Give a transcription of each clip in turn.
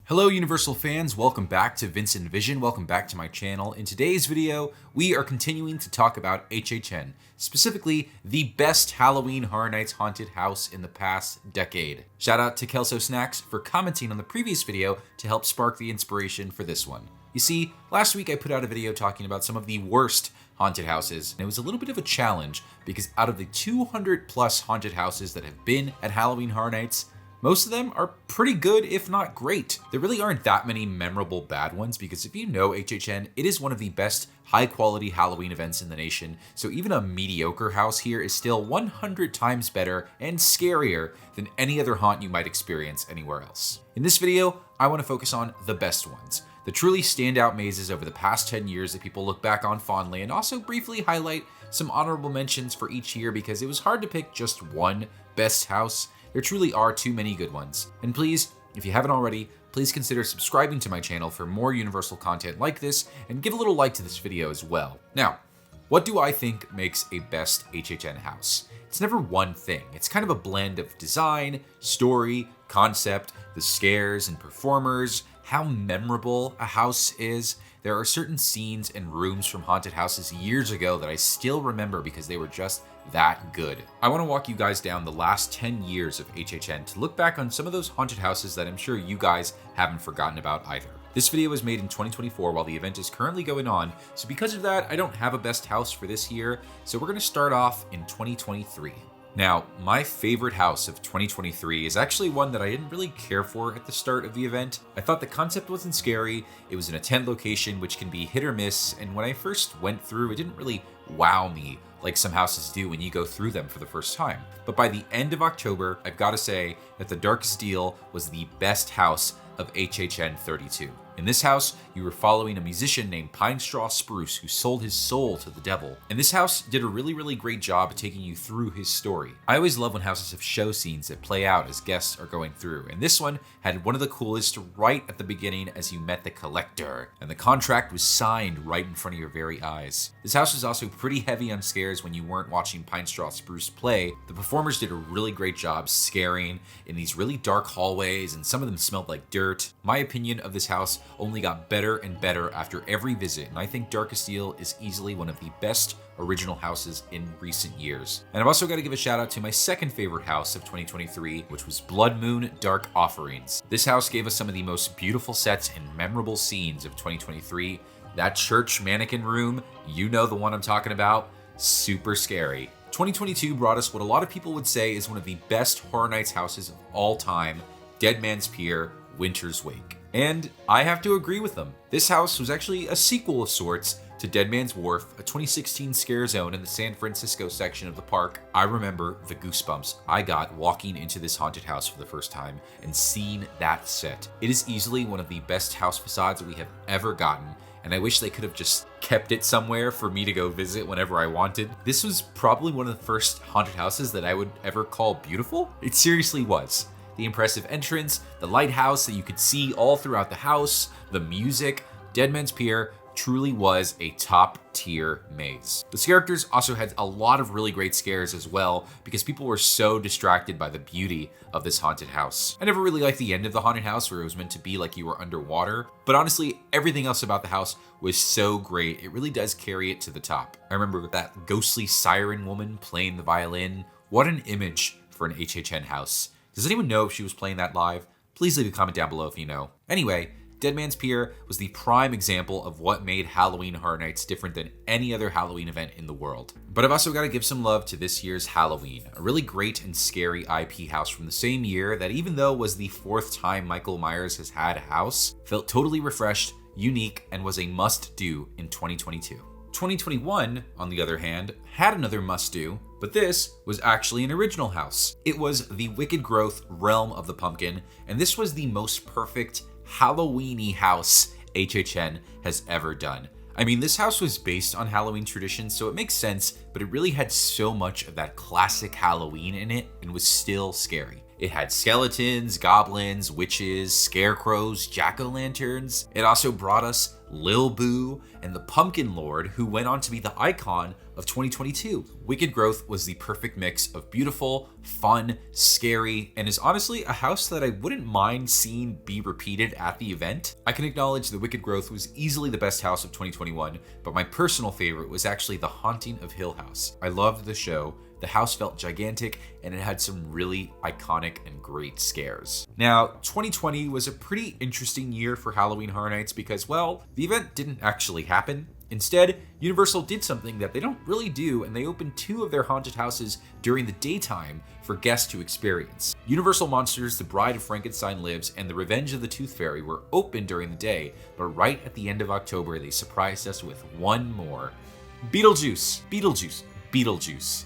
Hello Universal fans, welcome back to Vincent Vision, welcome back to my channel. In today's video, we are continuing to talk about HHN, specifically the best Halloween Horror Nights haunted house in the past decade. Shout out to Kelso Snacks for commenting on the previous video to help spark the inspiration for this one. You see, last week I put out a video talking about some of the worst haunted houses, and it was a little bit of a challenge because out of the 200 plus haunted houses that have been at Halloween Horror Nights, most of them are pretty good, if not great. There really aren't that many memorable bad ones because if you know HHN, it is one of the best high-quality Halloween events in the nation, so even a mediocre house here is still 100 times better and scarier than any other haunt you might experience anywhere else. In this video, I want to focus on the best ones, the truly standout mazes over the past 10 years that people look back on fondly, and also briefly highlight some honorable mentions for each year because it was hard to pick just one best house. There truly are too many good ones. And please, if you haven't already, please consider subscribing to my channel for more Universal content like this, and give a little like to this video as well. Now, what do I think makes a best HHN house? It's never one thing. It's kind of a blend of design, story, concept, the scares and performers, how memorable a house is. There are certain scenes and rooms from haunted houses years ago that I still remember because they were just that good. I want to walk you guys down the last 10 years of HHN to look back on some of those haunted houses that I'm sure you guys haven't forgotten about either. This video was made in 2024 while the event is currently going on, so because of that, I don't have a best house for this year, so we're going to start off in 2023. Now, my favorite house of 2023 is actually one that I didn't really care for at the start of the event. I thought the concept wasn't scary, it was in a tent location which can be hit or miss, and when I first went through, it didn't really wow me like some houses do when you go through them for the first time. But by the end of October, I've got to say that the Darkest Deal was the best house of HHN 32. In this house, you were following a musician named Pine Straw Spruce who sold his soul to the devil. And this house did a really great job of taking you through his story. I always love when houses have show scenes that play out as guests are going through. And this one had one of the coolest right at the beginning as you met the collector. And the contract was signed right in front of your very eyes. This house was also pretty heavy on scares when you weren't watching Pine Straw Spruce play. The performers did a really great job scaring in these really dark hallways, and some of them smelled like dirt. My opinion of this house only got better and better after every visit, and I think Darkest Deal is easily one of the best original houses in recent years. And I've also got to give a shout out to my second favorite house of 2023, which was Blood Moon Dark Offerings. This house gave us some of the most beautiful sets and memorable scenes of 2023. That church mannequin room, you know the one I'm talking about, super scary. 2022 brought us what a lot of people would say is one of the best Horror Nights houses of all time, Dead Man's Pier, Winter's Wake. And I have to agree with them. This house was actually a sequel of sorts to Dead Man's Wharf, a 2016 scare zone in the San Francisco section of the park. I remember the goosebumps I got walking into this haunted house for the first time and seeing that set. It is easily one of the best house facades that we have ever gotten, and I wish they could have just kept it somewhere for me to go visit whenever I wanted. This was probably one of the first haunted houses that I would ever call beautiful. It seriously was. The impressive entrance, the lighthouse that you could see all throughout the house, the music, Dead Man's Pier truly was a top-tier maze. The characters also had a lot of really great scares as well because people were so distracted by the beauty of this haunted house. I never really liked the end of the haunted house where it was meant to be like you were underwater, but honestly, everything else about the house was so great, it really does carry it to the top. I remember that ghostly siren woman playing the violin. What an image for an HHN house. Does anyone know if she was playing that live? Please leave a comment down below if you know. Anyway, Dead Man's Pier was the prime example of what made Halloween Horror Nights different than any other Halloween event in the world. But I've also got to give some love to this year's Halloween, a really great and scary IP house from the same year that, even though it was the fourth time Michael Myers has had a house, felt totally refreshed, unique, and was a must-do in 2022. 2021, on the other hand, had another must-do, but this was actually an original house. It was the Wicked Growth Realm of the Pumpkin, and this was the most perfect Halloween-y house HHN has ever done. I mean, this house was based on Halloween tradition, so it makes sense, but it really had so much of that classic Halloween in it and was still scary. It had skeletons, goblins, witches, scarecrows, jack-o'-lanterns. It also brought us Lil Boo, and the Pumpkin Lord, who went on to be the icon of 2022. Wicked Growth was the perfect mix of beautiful, fun, scary, and is honestly a house that I wouldn't mind seeing be repeated at the event. I can acknowledge that Wicked Growth was easily the best house of 2021, but my personal favorite was actually The Haunting of Hill House. I loved the show. The house felt gigantic, and it had some really iconic and great scares. Now, 2020 was a pretty interesting year for Halloween Horror Nights because, well, the event didn't actually happen. Instead, Universal did something that they don't really do, and they opened 2 of their haunted houses during the daytime for guests to experience. Universal Monsters The Bride of Frankenstein Lives and The Revenge of the Tooth Fairy were open during the day, but right at the end of October, they surprised us with one more. Beetlejuice.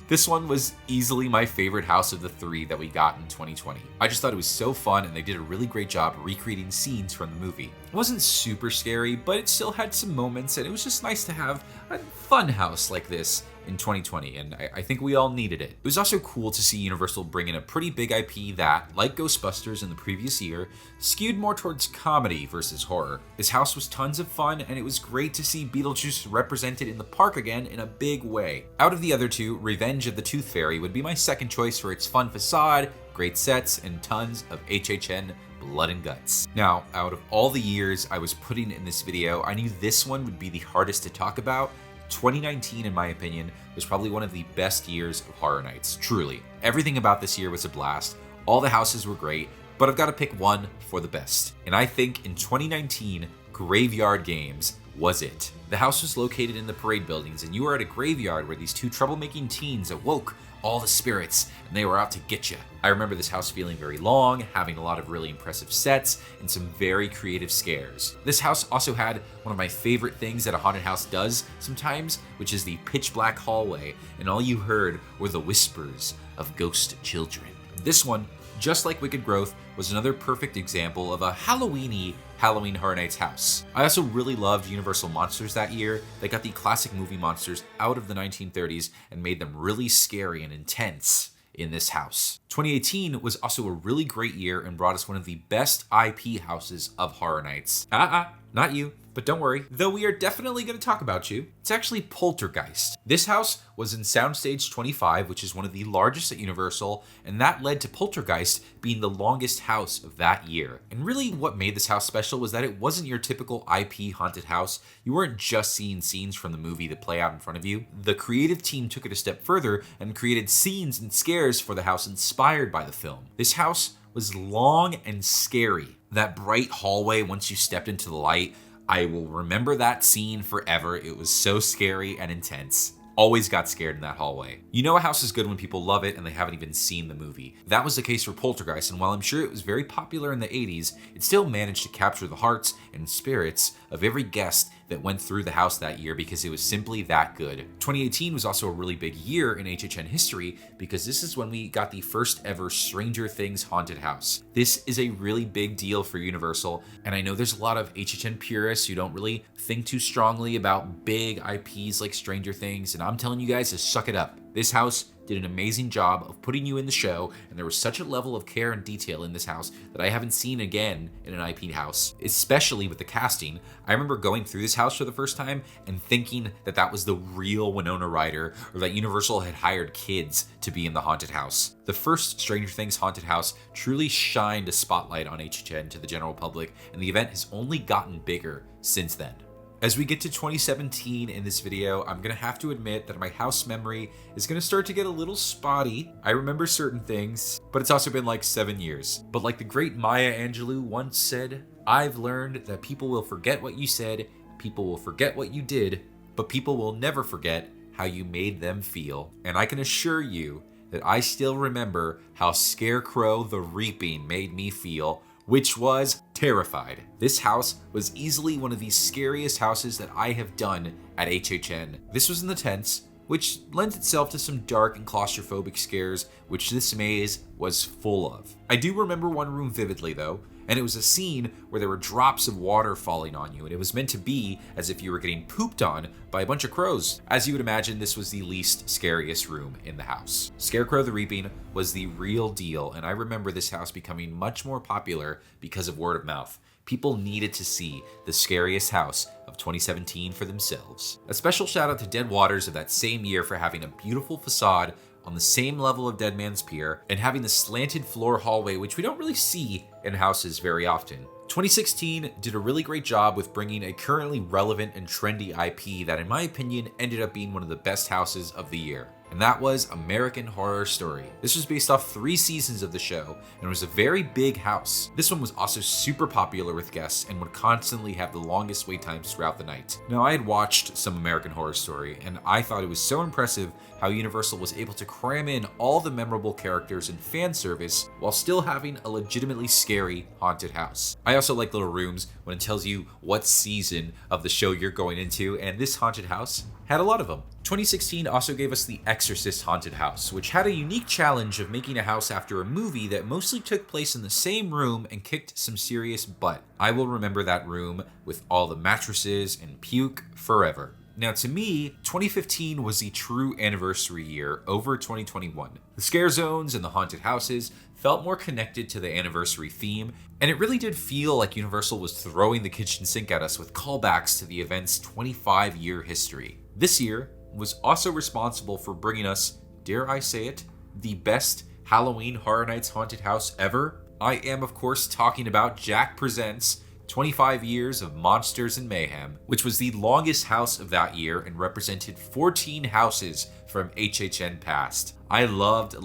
This one was easily my favorite house of the 3 that we got in 2020. I just thought it was so fun, and they did a really great job recreating scenes from the movie. It wasn't super scary, but it still had some moments, and it was just nice to have a fun house like this in 2020, and I think we all needed it. It was also cool to see Universal bring in a pretty big IP that, like Ghostbusters in the previous year, skewed more towards comedy versus horror. This house was tons of fun, and it was great to see Beetlejuice represented in the park again in a big way. Out of the other 2, Revenge of the Tooth Fairy would be my second choice for its fun facade, great sets, and tons of HHN blood and guts. Now, out of all the years I was putting in this video, I knew this one would be the hardest to talk about. 2019, in my opinion, was probably one of the best years of Horror Nights, truly. Everything about this year was a blast, all the houses were great, but I've got to pick one for the best. And I think in 2019, Graveyard Games was it. The house was located in the parade buildings, and you were at a graveyard where these 2 troublemaking teens awoke all the spirits, and they were out to get you. I remember this house feeling very long, having a lot of really impressive sets, and some very creative scares. This house also had one of my favorite things that a haunted house does sometimes, which is the pitch black hallway, and all you heard were the whispers of ghost children. This one, just like Wicked Growth, was another perfect example of a Halloween-y Halloween Horror Nights house. I also really loved Universal Monsters that year. They got the classic movie monsters out of the 1930s and made them really scary and intense in this house. 2018 was also a really great year and brought us one of the best IP houses of Horror Nights. Not you, but don't worry, though we are definitely going to talk about you. It's actually Poltergeist. This house was in Soundstage 25, which is one of the largest at Universal, and that led to Poltergeist being the longest house of that year. And really what made this house special was that it wasn't your typical IP haunted house. You weren't just seeing scenes from the movie that play out in front of you. The creative team took it a step further and created scenes and scares for the house inspired by the film. This house was long and scary. That bright hallway once you stepped into the light, I will remember that scene forever. It was so scary and intense. Always got scared in that hallway. You know a house is good when people love it and they haven't even seen the movie. That was the case for Poltergeist, and while I'm sure it was very popular in the 80s, it still managed to capture the hearts and spirits of every guest that went through the house that year because it was simply that good. 2018 was also a really big year in HHN history because this is when we got the first ever Stranger Things haunted house. This is a really big deal for Universal, and I know there's a lot of HHN purists who don't really think too strongly about big IPs like Stranger Things, and I'm telling you guys to suck it up. This house did an amazing job of putting you in the show, and there was such a level of care and detail in this house that I haven't seen again in an IP house, especially with the casting. I remember going through this house for the first time and thinking that that was the real Winona Ryder, or that Universal had hired kids to be in the haunted house. The first Stranger Things haunted house truly shined a spotlight on HHN to the general public, and the event has only gotten bigger since then. As we get to 2017 in this video, I'm gonna have to admit that my house memory is gonna start to get a little spotty. I remember certain things, but it's also been like 7 years. But like the great Maya Angelou once said, I've learned that people will forget what you said, people will forget what you did, but people will never forget how you made them feel. And I can assure you that I still remember how Scarecrow the Reaping made me feel, which was terrified. This house was easily one of the scariest houses that I have done at HHN. This was in the tents, which lends itself to some dark and claustrophobic scares, which this maze was full of. I do remember one room vividly though, and it was a scene where there were drops of water falling on you, and it was meant to be as if you were getting pooped on by a bunch of crows. As you would imagine, this was the least scariest room in the house. Scarecrow the Reaping was the real deal, and I remember this house becoming much more popular because of word of mouth. People needed to see the scariest house of 2017 for themselves. A special shout out to Dead Waters of that same year for having a beautiful facade on the same level of Dead Man's Pier and having the slanted floor hallway, which we don't really see in houses very often. 2016 did a really great job with bringing a currently relevant and trendy IP that, in my opinion, ended up being one of the best houses of the year. And that was American Horror Story. This was based off 3 seasons of the show and was a very big house. This one was also super popular with guests and would constantly have the longest wait times throughout the night. Now, I had watched some American Horror Story and I thought it was so impressive how Universal was able to cram in all the memorable characters and fan service while still having a legitimately scary haunted house. I also like little rooms when it tells you what season of the show you're going into, and this haunted house had a lot of them. 2016 also gave us The Exorcist Haunted House, which had a unique challenge of making a house after a movie that mostly took place in the same room and kicked some serious butt. I will remember that room with all the mattresses and puke forever. Now, to me, 2015 was the true anniversary year over 2021. The scare zones and the haunted houses felt more connected to the anniversary theme, and it really did feel like Universal was throwing the kitchen sink at us with callbacks to the event's 25-year history. This year was also responsible for bringing us, dare I say it, the best Halloween Horror Nights haunted house ever. I am, of course, talking about Jack Presents 25 Years of Monsters and Mayhem, which was the longest house of that year and represented 14 houses from HHN past. I loved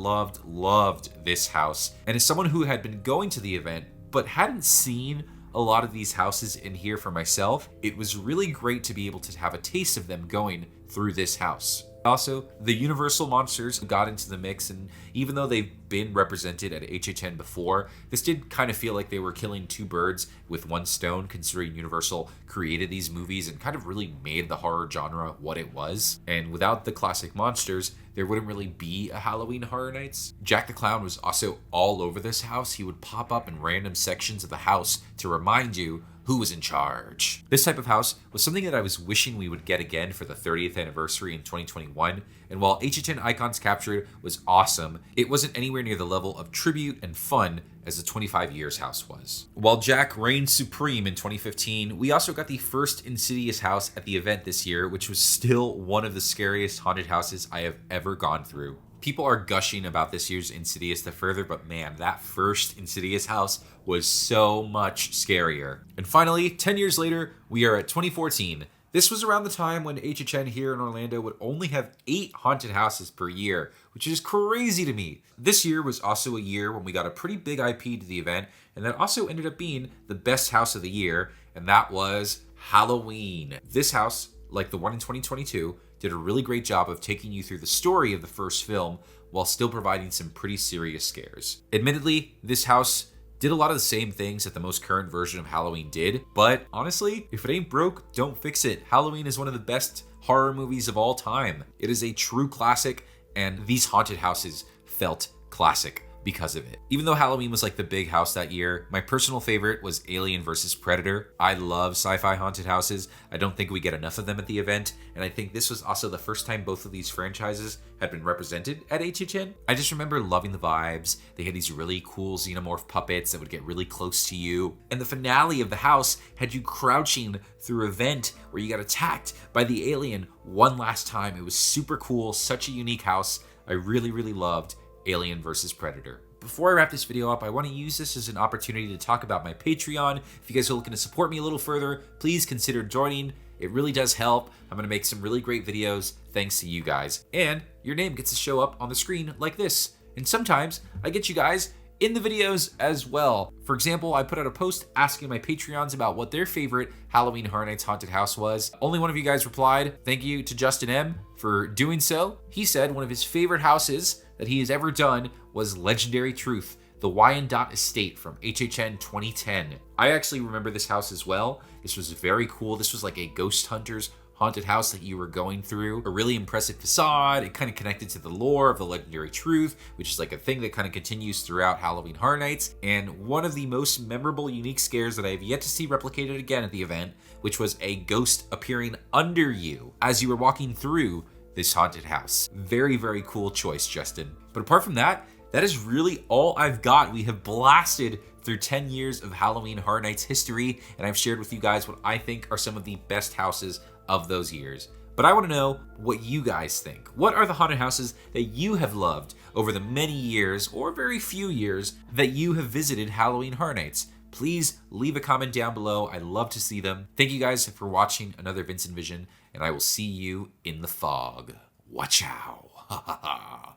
this house, and as someone who had been going to the event but hadn't seen a lot of these houses in here for myself, it was really great to be able to have a taste of them going through this house. Also, the Universal monsters got into the mix, and even though they've been represented at HHN before, this did kind of feel like they were killing 2 birds with 1 stone, considering Universal created these movies and kind of really made the horror genre what it was. And without the classic monsters, there wouldn't really be a Halloween Horror Nights. Jack the Clown was also all over this house. He would pop up in random sections of the house to remind you who was in charge. This type of house was something that I was wishing we would get again for the 30th anniversary in 2021, and while HHN Icons Captured was awesome, it wasn't anywhere near the level of tribute and fun as the 25 Years house was. While Jack reigned supreme in 2015, we also got the first Insidious house at the event this year, which was still one of the scariest haunted houses I have ever gone through. People are gushing about this year's Insidious the further, but man, that first Insidious house was so much scarier. And finally, 10 years later, we are at 2014. This was around the time when HHN here in Orlando would only have 8 haunted houses per year, which is crazy to me. This year was also a year when we got a pretty big IP to the event, and that also ended up being the best house of the year, and that was Halloween. This house, like the one in 2022, did a really great job of taking you through the story of the first film while still providing some pretty serious scares. Admittedly, this house did a lot of the same things that the most current version of Halloween did, but honestly, if it ain't broke, don't fix it. Halloween is one of the best horror movies of all time. It is a true classic, and these haunted houses felt classic because of it. Even though Halloween was like the big house that year, my personal favorite was Alien vs. Predator. I love sci-fi haunted houses. I don't think we get enough of them at the event, and I think this was also the first time both of these franchises had been represented at HHN. I just remember loving the vibes. They had these really cool xenomorph puppets that would get really close to you, and the finale of the house had you crouching through a vent where you got attacked by the alien one last time. It was super cool, such a unique house. I really loved Alien vs. Predator. Before I wrap this video up, I want to use this as an opportunity to talk about my Patreon. If you guys are looking to support me a little further, please consider joining. It really does help. I'm going to make some really great videos thanks to you guys. And your name gets to show up on the screen like this. And sometimes I get you guys in the videos as well. For example, I put out a post asking my Patreons about what their favorite Halloween Horror Nights haunted house was. Only one of you guys replied. Thank you to Justin M for doing so. He said one of his favorite houses that he has ever done was Legendary Truth, the Wyandotte Estate from HHN 2010. I actually remember this house as well. This was very cool. This was like a ghost hunter's haunted house that you were going through. A really impressive facade. It kind of connected to the lore of the Legendary Truth, which is like a thing that kind of continues throughout Halloween Horror Nights. And one of the most memorable, unique scares that I have yet to see replicated again at the event, which was a ghost appearing under you as you were walking through this haunted house. Very cool choice, Justin. But apart from that, that is really all I've got. We have blasted through 10 years of Halloween Horror Nights history, and I've shared with you guys what I think are some of the best houses of those years. But I want to know what you guys think. What are the haunted houses that you have loved over the many years, or very few years, that you have visited Halloween Horror Nights? Please leave a comment down below. I'd love to see them. Thank you guys for watching another Vincent Vision, and I will see you in the fog. Watch out. Ha ha ha.